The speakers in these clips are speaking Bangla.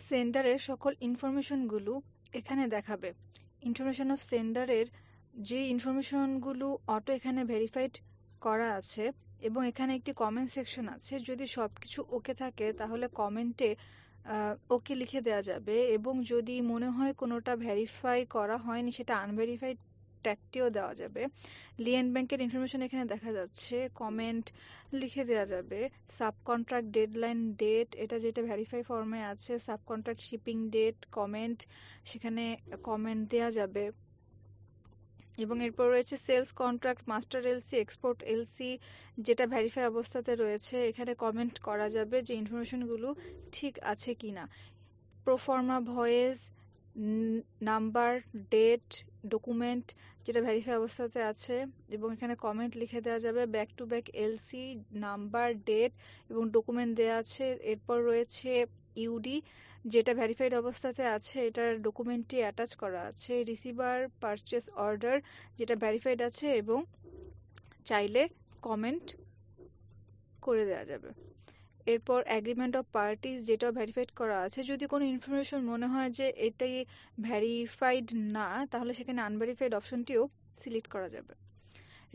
সেন্ডারের সকল ইনফরমেশনগুলো এখানে দেখাবে। ইনফরমেশন অফ সেন্ডারের যে ইনফরমেশনগুলো অটো এখানে ভেরিফাইড করা আছে এবং এখানে একটি কমেন্ট সেকশন আছে। যদি সবকিছু ওকে থাকে তাহলে কমেন্টে ওকে লিখে দেওয়া যাবে, এবং যদি মনে হয় কোনোটা ভেরিফাই করা হয়নি সেটা আনভেরিফাইড ট্যাগটিও দেওয়া যাবে। লিয়েন ব্যাংকের ইনফরমেশন এখানে দেখা যাচ্ছে, কমেন্ট লিখে দেওয়া যাবে। সাবকন্ট্রাক্ট ডেডলাইন ডেট, এটা যেটা ভেরিফাই ফর্মে আছে, সাবকন্ট্রাক্ট শিপিং ডেট, কমেন্ট, সেখানে কমেন্ট দেওয়া যাবে। এবং এরপর রয়েছে sales contract, master LC, export LC, যেটা ভেরিফাই অবস্থাতে রয়েছে, এখানে কমেন্ট করা যাবে যে ইনফরমেশনগুলো ঠিক আছে কিনা। Proforma invoice, number, date, document, যেটা ভেরিফাই অবস্থাতে আছে, এবং এখানে কমেন্ট লিখে দেওয়া যাবে। Back to back LC, number, date এবং ডকুমেন্ট দেওয়া আছে। এরপর রয়েছে ইউডি, যেটা ভেরিফাইড অবস্থাতে আছে, এটার ডকুমেন্টটি অ্যাটাচ করা আছে। রিসিভার পারচেস অর্ডার, যেটা ভেরিফাইড আছে এবং চাইলে কমেন্ট করে দেওয়া যাবে। এরপর এগ্রিমেন্ট অফ পার্টিস, যেটা ভেরিফাইড করা আছে। যদি কোনো ইনফরমেশন মনে হয় যে এটাই ভেরিফাইড না, তাহলে সেখানে আনভেরিফাইড অপশনটিও সিলেক্ট করা যাবে।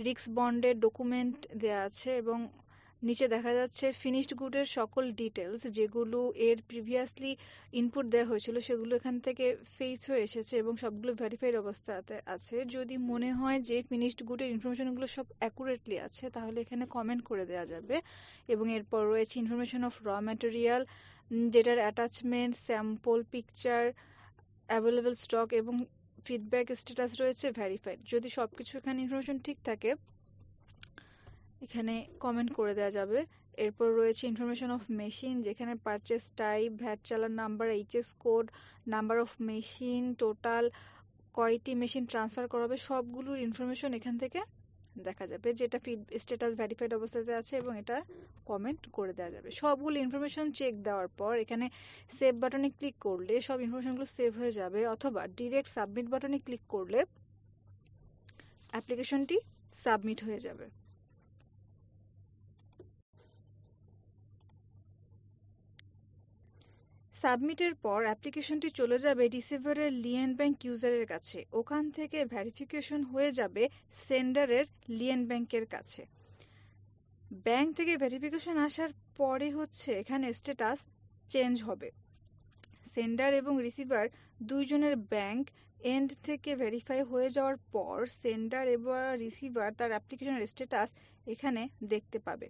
রিস্ক বন্ডের ডকুমেন্ট দেওয়া আছে এবং নিচে দেখা যাচ্ছে ফিনিশড গুডের সকল ডিটেলস, যেগুলো এর প্রিভিয়াসলি ইনপুট দেওয়া হয়েছিল সেগুলো এখান থেকে ফেচ হয়ে এসেছে এবং সবগুলো ভেরিফাইড অবস্থাতে আছে। যদি মনে হয় যে ফিনিশড গুডের ইনফরমেশনগুলো সব অ্যাকুরেটলি আছে তাহলে এখানে কমেন্ট করে দেওয়া যাবে। এবং এরপর রয়েছে ইনফরমেশন অফ র ম্যাটেরিয়াল, যেটার attachment, sample, picture, available stock এবং ফিডব্যাক স্ট্যাটাস রয়েছে ভেরিফাইড। যদি সবকিছু এখানে ইনফরমেশন ঠিক থাকে এখানে কমেন্ট করে দেওয়া যাবে। এরপর রয়েছে ইনফরমেশন অফ মেশিন, যেখানে পারচেস টাইপ, ভ্যাট চালান number, HS code, number of machine, total কয়টি মেশিন ট্রান্সফার করা হবে, সবগুলোর ইনফরমেশন এখান থেকে দেখা যাবে, যেটা স্ট্যাটাস ভেরিফাইড অবস্থাতে আছে এবং এটা কমেন্ট করে দেওয়া যাবে। সবগুলো ইনফরমেশন চেক দেওয়ার পর এখানে সেভ বাটনে ক্লিক করলে সব ইনফরমেশনগুলো সেভ হয়ে যাবে, অথবা ডিরেক্ট সাবমিট বাটনে ক্লিক করলে অ্যাপ্লিকেশনটি সাবমিট হয়ে যাবে। সাবমিটের পর অ্যাপ্লিকেশনটি চলে যাবে রিসিভারের লিয়েন ব্যাংক ইউজারের কাছে। ওখান থেকে ভেরিফিকেশন হয়ে যাবে সেন্ডারের লিয়েন ব্যাংকের কাছে। ব্যাংক থেকে ভেরিফিকেশন আসার পরে এখানে স্ট্যাটাস চেঞ্জ হবে। সেন্ডার এবং রিসিভার দুইজনের ব্যাংক এন্ড থেকে ভেরিফাই হয়ে যাওয়ার পর সেন্ডার এবং রিসিভার তার অ্যাপ্লিকেশনের স্ট্যাটাস এখানে দেখতে পাবে।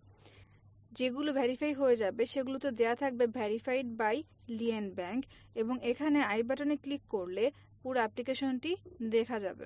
যেগুলো ভেরিফাই হয়ে যাবে সেগুলোতে দেয়া থাকবে ভেরিফাইড বাই লিয়েন ব্যাংক, এবং এখানে আই বাটনে ক্লিক করলে পুরো অ্যাপ্লিকেশনটি দেখা যাবে।